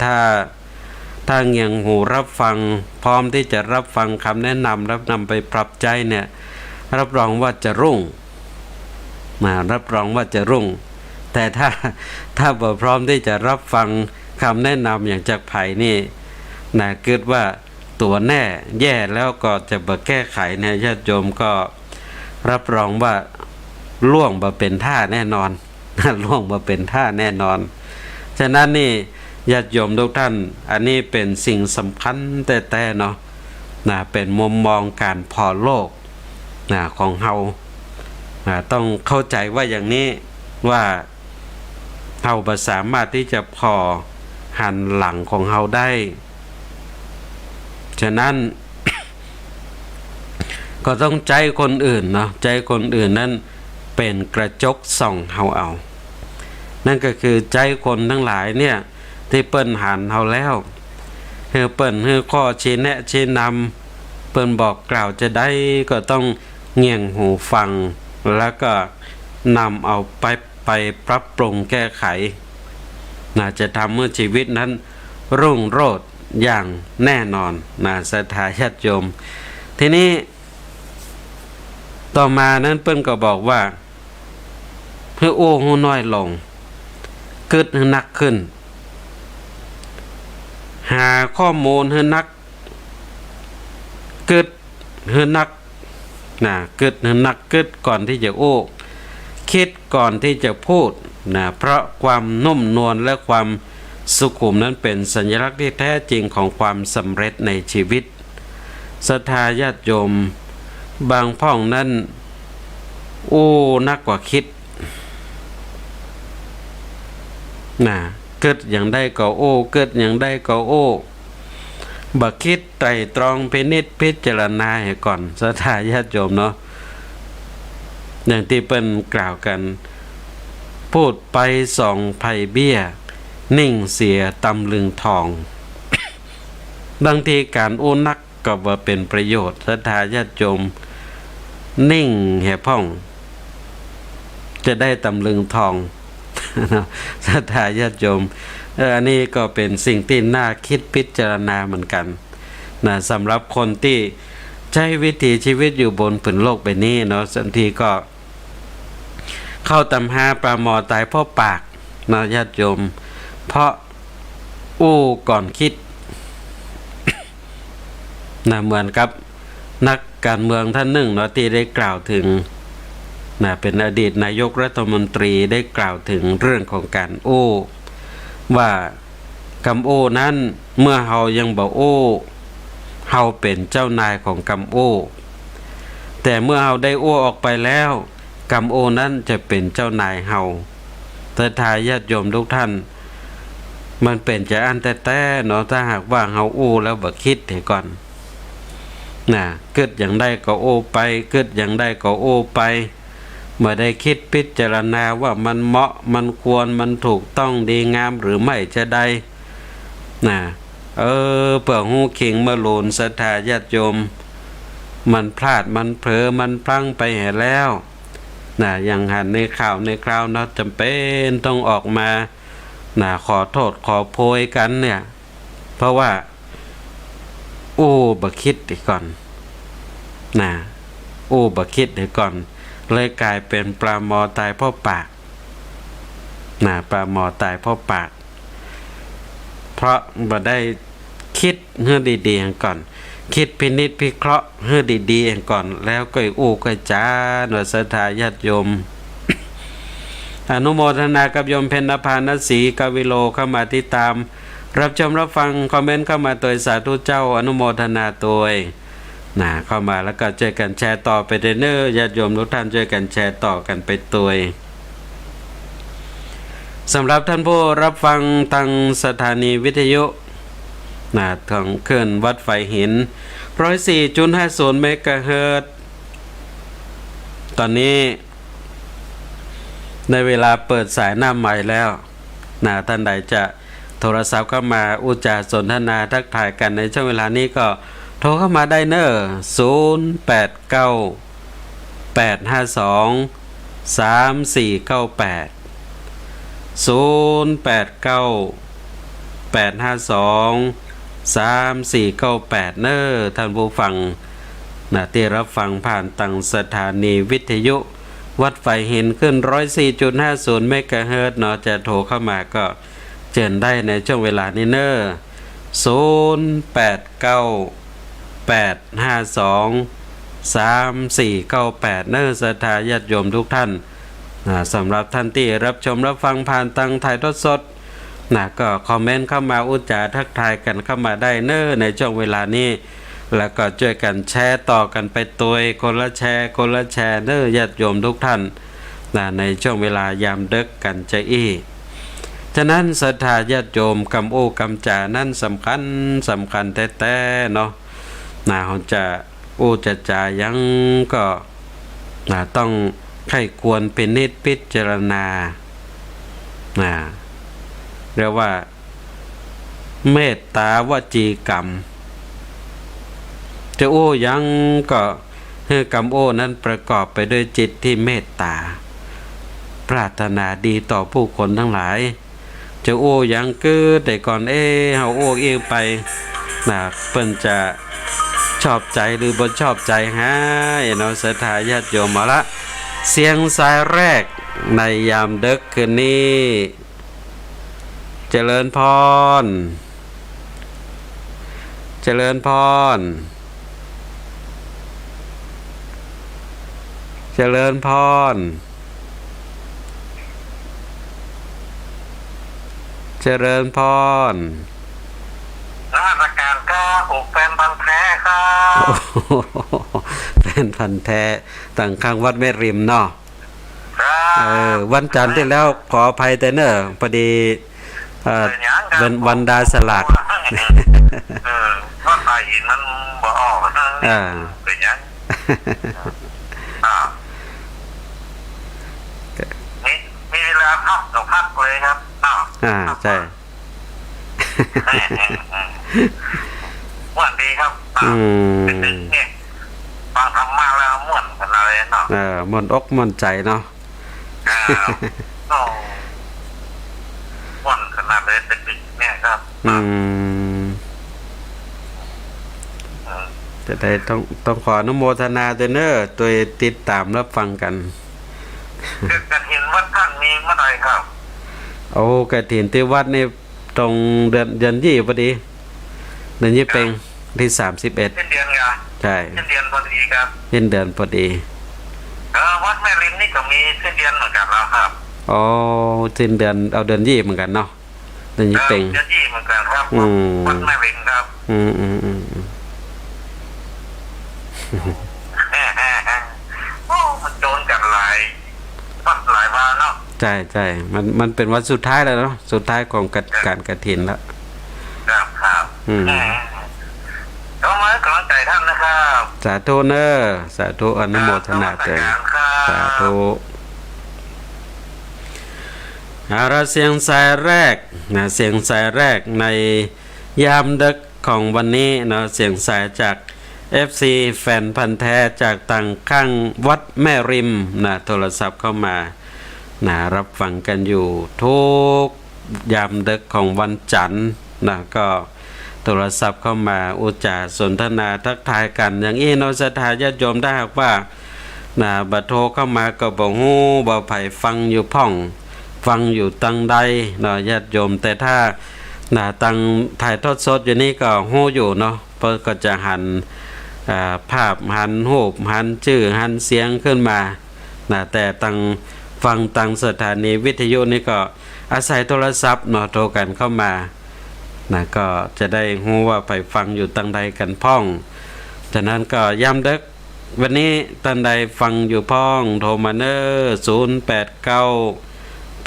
ถ้าเงี่ยงหูรับฟังพร้อมที่จะรับฟังคำแนะนำรับนำไปปรับใจเนี่ยรับรองว่าจะรุ่งรับรองว่าจะรุ่งแต่ถ้าบ่พร้อมที่จะรับฟังคำแนะนำอย่างจากไผ่นี่เกิดว่าตัวแน่แย่แล้วก็จะบ่แก้ไขเนี่ยญาติโยมก็รับรองว่าล่วงบ่เป็นท่าแน่นอน ล่วงบ่เป็นท่าแน่นอนฉะนั้นนี่ญาติโยมทุกท่านอันนี้เป็นสิ่งสำคัญแต่เนาะเป็นมุมมองการพอโลกของเฮาต้องเข้าใจว่าอย่างนี้ว่าเฮาบ่สามารถที่จะพอหันหลังของเฮาได้ฉะนั้น ก็ต้องใจคนอื่นเนาะใจคนอื่นนั้นเป็นกระจกส่องเฮาเอานั่นก็คือใจคนทั้งหลายเนี่ยที่เปิ้นหันเฮาแล้วเปิ้นข้อชี้แนะชี้นำเปิ้นบอกกล่าวจะได้ก็ต้องเงี่ยงหูฟังแล้วก็นำเอาไปปรับปรุงแก้ไขจะทำเมื่อชีวิตนั้นรุ่งโรจน์อย่างแน่นอนศรัทธาญาติโยมทีนี้ต่อมานั้นเปิ้นก็บอกว่าให้โอ้หูน้อยลงกึดให้หนักขึ้นหาข้อมูลให้นักกึดให้นักกึดให้นักกึดก่อนที่จะโอ้คิดก่อนที่จะพูดเพราะความนุ่มนวลและความสุขุมนั้นเป็นสัญลักษณ์ที่แท้จริงของความสำเร็จในชีวิตศรัทธาญาติโยมบางพ่องนั้นโอ้นักกว่าคิดเกิดอย่างได้ก็โอ้เกิดอย่างได้ก็โอ้บักคิดไตร่ตรองพิจารณาให้ก่อนศรัทธาญาติโยมเนาะอย่างที่เปิ้นกล่าวกันพูดไปส่องไผ่เบี้ยนิ่งเสียตำลึงทอง บางทีการโอ้นักก็ว่าเป็นประโยชน์ศรัทธาญาติโยมนิ่งแห่พ่องจะได้ตำลึงทอง ศรัทธาญาติโยมอันนี้ก็เป็นสิ่งที่น่าคิดพิจารณาเหมือนกันสำหรับคนที่ใช้วิถีชีวิตอยู่บนผืนโลกใบนี้เนาะบางทีก็เข้าตำหาปลาหมอตายเพราะปากญาติโยมเพราะอู้ก่อนคิด เหมือนกับนักการเมืองท่านหนึ่งเนาะที่ได้กล่าวถึงเป็นอดีตนายกรัฐมนตรีได้กล่าวถึงเรื่องของการโอ้ว่าคำโอ้นั้นเมื่อเฮายังบ่โอ้เฮาเป็นเจ้านายของคำโอ้แต่เมื่อเฮาได้โอ้ออกไปแล้วคำโอ้นั้นจะเป็นเจ้านายเฮาแต่ทายญาติโยมทุกท่านมันเป็นจะอันแต่เนาะถ้าหากว่าเฮาโอ้แล้วบ่คิดให้ก่อนเกิดอย่างได้ก็โอ้ไปเกิดอย่างได้ก็โอ้ไป เมื่อได้คิดพิจารณาว่ามันเหมาะมันควรมันถูกต้องดีงามหรือไม่จะได้นะเปิ่อหูขิงมาโลนศรัทธาญาติโยมมันพลาดมันเผลอมันพลั้งไปเห็นแล้วนะอย่างหันในข่าวในคราวเนาะจำเป็นต้องออกมานะขอโทษขอโพยกันเนี่ยเพราะว่าบักคิดดีก่อนนะบักคิดดีก่อนเลยกลายเป็นปลาหมอตายเพราะปากนะปลาหมอตายเพราะปากเพราะบ่ได้คิดให้ดีๆก่อนคิดพินิจพิเคราะห์ให้ดีๆก่อนแล้วก็ก็จ้าหน่วยศรัทธาญาติโยม อนุโมทนากับโยมเพ็ญนภานศรีกวิโลเข้ามาติดตามรับชมรับฟังคอมเมนต์เข้ามาตัวสาธุเจ้าอนุโมทนาตัวเข้ามาแล้วก็ช่วยกันแชร์ต่อไปเด้อญาติโยมทุกท่านช่วยกันแชร์ต่อกันไปตัวสำหรับท่านผู้รับฟังทางสถานีวิทยุทางเคลื่อนวัดไฟหิน 104.50 เมกะเฮิรตซ์ตอนนี้ในเวลาเปิดสายหน้าใหม่แล้วท่านใดจะโทรศัพท์เข้ามาอุจาสนทนาทักทายกันในช่วงเวลานี้ก็โทรเข้ามาได้เนอะ0898523498 เนอะท่านผู้ฟังที่รับฟังผ่านทางสถานีวิทยุวัดไฟหินขึ้น 104.50 เมกะเฮิรตซ์จะโทรเข้ามาก็เชิญได้ในช่วงเวลานี้เนอะ0898523498 เนอะศรัทธาญาติโยมทุกท่านสำหรับท่านที่รับชมรับฟังผ่านทางถ่ายทอดสดก็คอมเมนต์เข้ามาอุจจาทักทายกันเข้ามาได้เนอะในช่วงเวลานี้แล้วก็ช่วยกันแชร์ต่อกันไปตัวคนละแชร์เนอะญาติโยมทุกท่านในช่วงเวลายามดึกกันจะฉะนั้นศรัทธาญาติโยมกำกำจานั่นสำคัญแต่เนาะเขาจะจะจายังก็ต้องใครควรเป็นนิจพิจารณาเรียกว่าเมตตาวจีกรรมจะยังก็ให้กรรมนั้นประกอบไปด้วยจิตที่เมตตาปรารถนาดีต่อผู้คนทั้งหลายจะยังแต่ก่อนเฮาเองไปเปิ้นจะชอบใจหรือบ่ชอบใจฮะเนาะศรัทธาญาติโยมมาละเสียงสายแรกในยามดึกคืนนี้เจริญพรเจริญพรเจริญพรเจริญพร
ราชการก็แฟนพันธุ์แท้ครับ
แฟนพันธุ์แท้ต่างข้างวัดแม่ริมเนาะวันจันทร์ที่แล้วขออภัยแต่เนอะพอดีเป็นวันดาสลาก
ก็ใส่มันบ่ออกเป็นยังมีเวลาพักเลยครับ
ใช่
ม่วนดีครับเนี่ยฟังธรรมะแล้วม่วนขนาดเลยเนาะ
ม่วนอกม่วนใจเนาะ
ม่วนขนาดเลยตึกเนี่ยครับ
จะได้ต้องขออนุโมทนาด้วยเนอะตัวติดตามรับฟังกัน
กฐินวัดท่านมีเมื่อไหร่ครับ
กฐินที่วัดนี่ตรงเดือนยี่พอดีเดือนยี่เป็นที่31
เดือนไง
ใช่
เดือนพอดีครับ
เดือนพอดี
วัดแม่ริมนี่ก็มีเดือนเหมือนกันแล้วครับ
สิ้นเดือนเอาเดือนยี่เหมือนกันเนาะเดือนยี่เป็น
เดือนยี่เหมือนกันครับวัดแม่ริมครับมันโดนกันหลายวันเนาะ
ใช่มันเป็นวันสุดท้ายแล้วเนาะสุดท้ายของการกฐินแล้ว
ครับต้องมากำลังใจท่านนะครับ
สาธุเนอะสาธุอนุโมทนาใจสาธุ เราเสียงสายแรกนะเสียงสายแรกในยามดึกของวันนี้เนาะเสียงสายจาก FC แฟนพันธ์แท้จากต่างข้างวัดแม่ริมนะโทรศัพท์เข้ามานะรับฟังกันอยู่ทุกยามดึกของวันจันทร์นะก็โทรศัพท์เข้ามาอุจจาสนทนาทักทายกันอย่างนี้เนาะศรัทธาญาติโยมได้หากว่านะบัดโทรเข้ามาก็บ่ฮู้บ่ไผฟังอยู่พ่องฟังอยู่ตังใดเนาะญาติโยมแต่ถ้าตังถ่ายทอดสดอยู่นี่ก็ฮู้อยู่เนาะเพิ่นก็จะหันภาพหันรูปหันชื่อหันเสียงขึ้นมาแต่ตังฟังตังสถานีวิทยุนี่ก็อาศัยโทรศัพท์เนาะโทรกันเข้ามาก็จะได้ฮู้ว่าไปฟังอยู่ตังใดกันพ้องฉะนั้นก็ย้ำเด็กวันนี้ตันใดฟังอยู่พ้องโทรมาเนอ089 852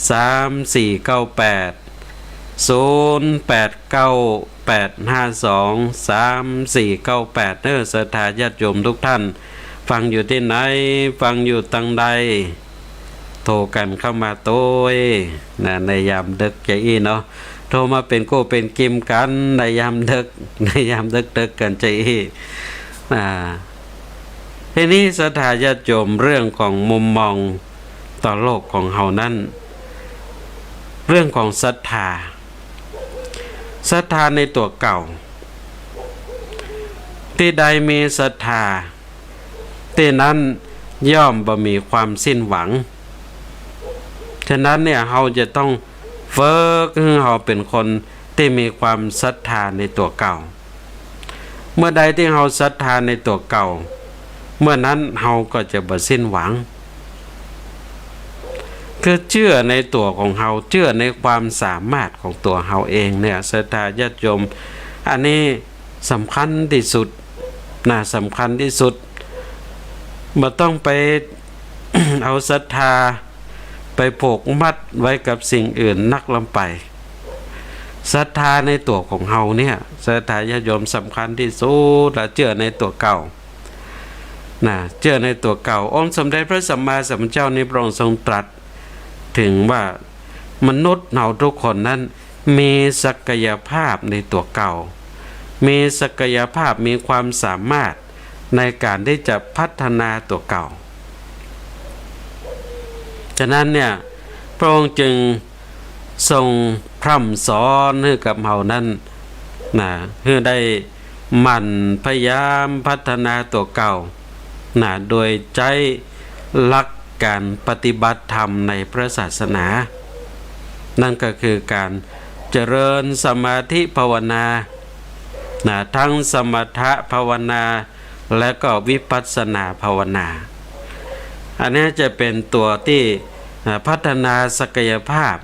3498 089 852 3498เนอศรัทธาญาติโยมทุกท่านฟังอยู่ที่ไหนฟังอยู่ตังใดโทรกันเข้ามาโต้ยในยามดึกใจอีเนาะโทรมาเป็นโก้เป็นกิมกันในยามดึกกันใจอีทีนี้ศรัทธาญาติโยมเรื่องของมุมมองต่อโลกของเฮานั้นเรื่องของศรัทธาในตัวเก่าที่ใดมีศรัทธาที่นั้นย่อมบ่มีความสิ้นหวังฉะนั้นเนี่ยเราจะต้องฝึกให้เราเป็นคนที่มีความศรัทธาในตัวเก่าเมื่อใดที่เราศรัทธาในตัวเก่าเมื่อนั้นเราก็จะบ่สิ้นหวังคือเชื่อในตัวของเราเชื่อในความสามารถของตัวเราเองเนี่ยศรัทธาญาติโยมอันนี้สำคัญที่สุดสำคัญที่สุดบ่ต้องไป เอาศรัทธาไปผูกมัดไว้กับสิ่งอื่นนักลำไปศรัทธาในตัวของเราเนี่ยศรัทธาญาติโยมสำคัญที่สุดและเชื่อในตัวเก่าเชื่อในตัวเก่าองค์สมเด็จพระสัมมาสัมพุทธเจ้าในพระองค์ทรงตรัสถึงว่ามนุษย์เราทุกคนนั้นมีศักยภาพในตัวเก่ามีศักยภาพมีความสามารถในการที่จะพัฒนาตัวเก่าฉะนั้นเนี่ยพระองค์จึงทรงพร่ำสอนให้กับเรานั้นเพื่อได้หมั่นพยายามพัฒนาตัวเก่าโดยใจหลักการปฏิบัติธรรมในพระศาสนานั่นก็คือการเจริญสมาธิภาวนาทั้งสมถะภาวนาและก็วิปัสสนาภาวนาอันนี้จะเป็นตัวที่พัฒนาศักยภาพ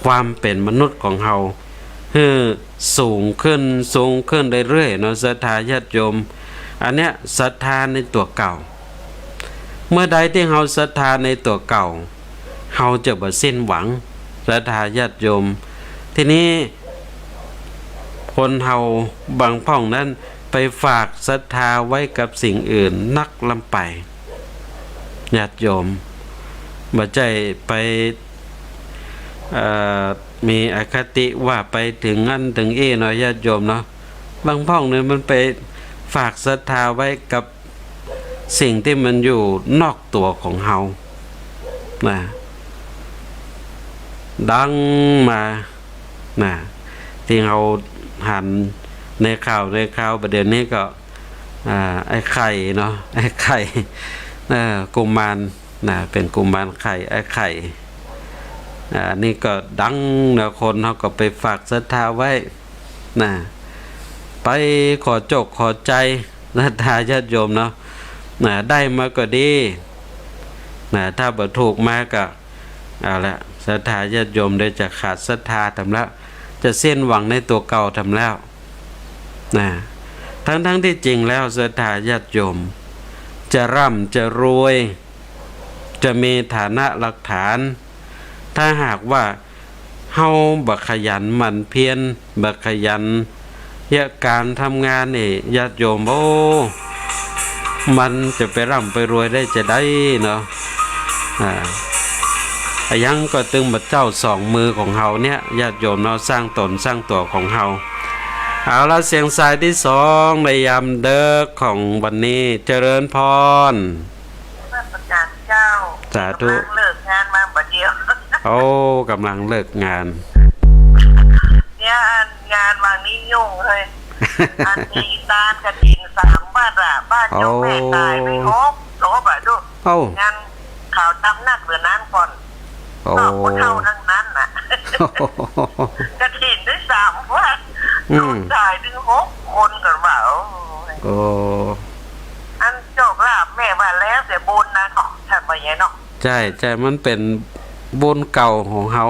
ความเป็นมนุษย์ของเราให้สูงขึ้นเรื่อยๆเนาะศรัทธาญาติโยมอันเนี้ยศรัทธาในตัวเก่าเมื่อใดที่เราศรัทธาในตัวเก่าเราจะบ่สิ้นหวังศรัทธาญาติโยมทีนี้คนเราบางพ่องนั้นไปฝากศรัทธาไว้กับสิ่งอื่นนักลำไปญาติโยมบ่ใจไปมีอคติว่าไปถึงนั่นถึงเนาะญาติโยมเนาะบางพ่องเนี่ยมันไปฝากศรัทธาไว้กับสิ่งที่มันอยู่นอกตัวของเฮาดังมาที่เราหันในข่าวประเด็นนี้ก็ไอ้ไข่เนาะไอ้ไข่กุมารเป็นกุมารไข่ไอ้ไข่นี่ก็ดังคนเขาก็ไปฝากศรัทธาไว้ไปขอจกขอใจศรัทธาญาติโยมเนาะได้มาก็ดีถ้าบ่ถูกมาก็เอาละศรัทธาญาติโยมได้จะขาดศรัทธาทำแล้วจะเส้นหวังในตัวเก่าทำแล้วทั้งที่จริงแล้วศรัทธาญาติโยมจะร่ำจะรวยจะมีฐานะหลักฐานถ้าหากว่าเฮาบ่ขยันหมั่นเพียรบ่ขยันการทำงานนี่ญาติโยมมันจะไปร่ำไปรวยได้จะได้เนาะ ยังก็ตึงบัดเจ้าสองมือของเฮาเนี่ยญาติโยมเนาะสร้างตนสร้างตัวของเฮาเอาละเสียงสายที่สองในยามเด็กของวันนี้เจริญพร
พระประกาศเจ้า
สาธุ
กำลังเลิกงานมาบัดเดียว
โอ้กำลังเลิกงาน
เนี่ยงานวันนี้ยุ่งเลยอันมีตาลกระถิน3 บ้านอะบ้านเจ้าแม่ตายไปโลบอะดู
โอ้
งานข่าวตำหนักเหลือนั้นก่อน
โอ้
นอกคนเท่าทั้งนั้นน่ะ กระถินได้3 วัดตายถึง6 คนกันว่าโอ้ย
โอ้
อันโจกลาบแม่ว่าแล้วแต่บุญนะเนาะท่านว่าอย่างเนาะ
ใช่ใช่มันเป็นบุญเก่าของเฮา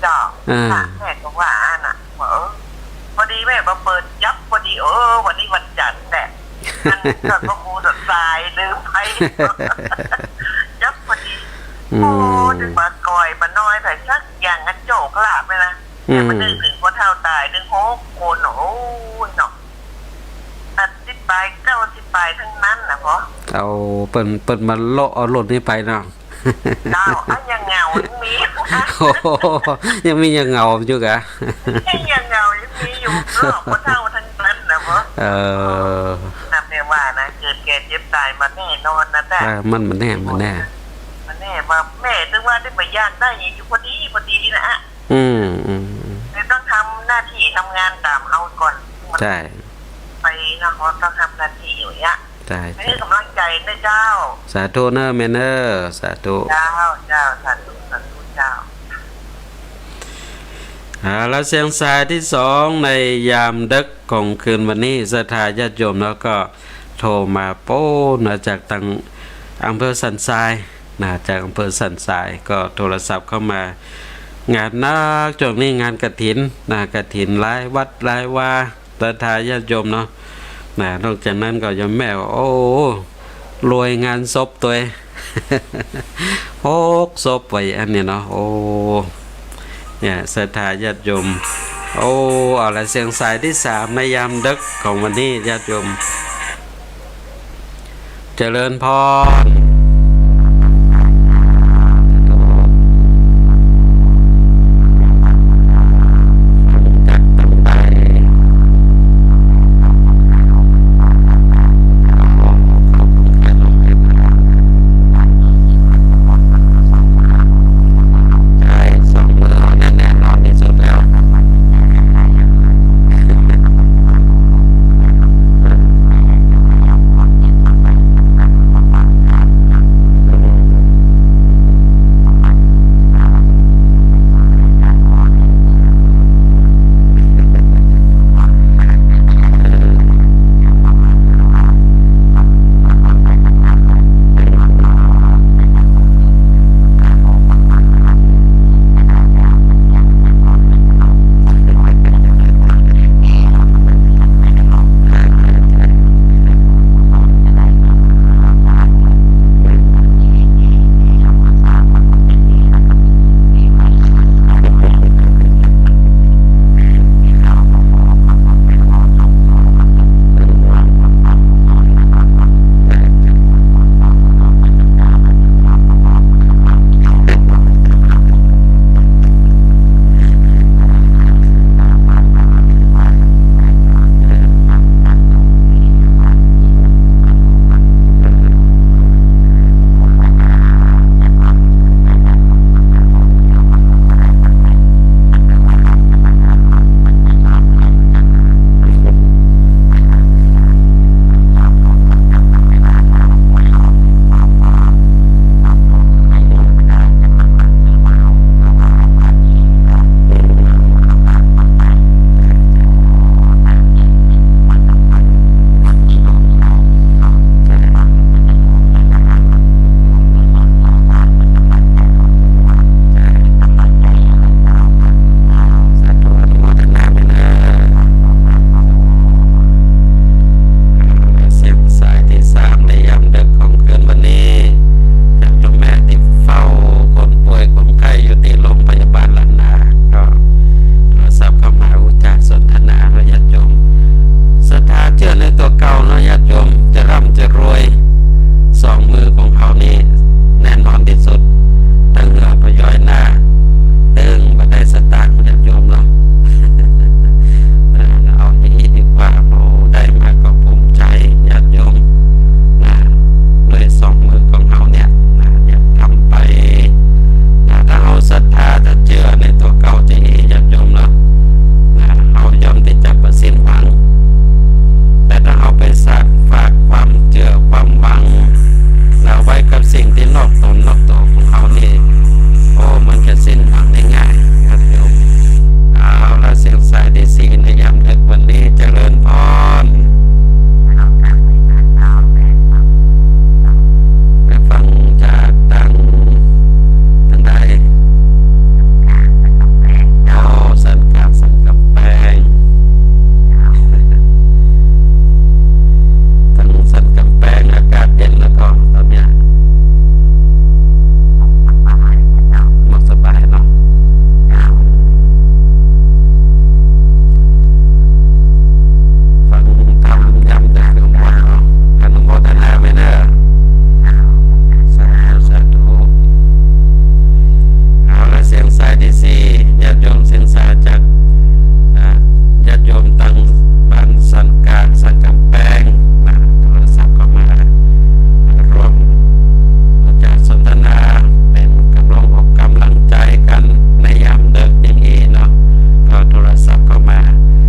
เจ้าแม่ก็ว่าน่ะพอดีแม่มาเปิดยับพอดีวันนี้วันจันทร์แหละอันก็พระครูสดสายลืมไปยับพอดีโอ้ถึงมาก่อยมาน้อยแต่สักอย่างอันโจกลาบเลยนะแต่มันนึกถึงคนเท่าตายถึง6 คนโอ้ยเนาะ80 ไป90 ไปทั้งนั้นนะพ่อ
เอาเปิ่นมาโลเอารถนี้ไปเนาะ
เจ้ายังเงายังมี
โอ้โหยังมียังเงาอยู่กะ
ยังเงายังมีอยู่รอบคนเท่าทั้งนั้นนะพ่อ นับเรียกว่านะเกิดแก่เจ็บตายมาแน่นอนนะแต่
มันแน่
มันแน่มาแม่ถึงว่าได้ไปย่างได้อยู่พอดีนะฮะเลยต้องทำหน้าที่ทำงานตามเอาก่อน
ใช่
ไปนะเขาต้องทำหน้าที่อยู่เนี้ย
ใช่
ให้กำลังใจนะเจ้า
สาธุเนอร์เมเนอร์สาธุ
เจ้าสาธุเจ้า
แล้วเสียงสายที่สองในยามดึกของคืนวันนี้ศรัทธาญาติโยมแล้วก็โทรมาโป้นะจากทางอำเภอสันทรายนะจากอำเภอสันทรายก็โทรศัพท์เข้ามางานนักช่วงนี้งานกฐินนะกฐินหลายวัดหลายวาศรัทธาญาติโยมเนาะนะนอกจากนั้นก็ยังแม่ว่าโอ้รวยงานศพตัว 6 ศพไว้อันนี้เนาะโอ้เนี่ยศรัทธาญาติโยมโอ้เอาละเสียงสายที่3ในยามดึกของวันนี้ญาติโยมเจริญพร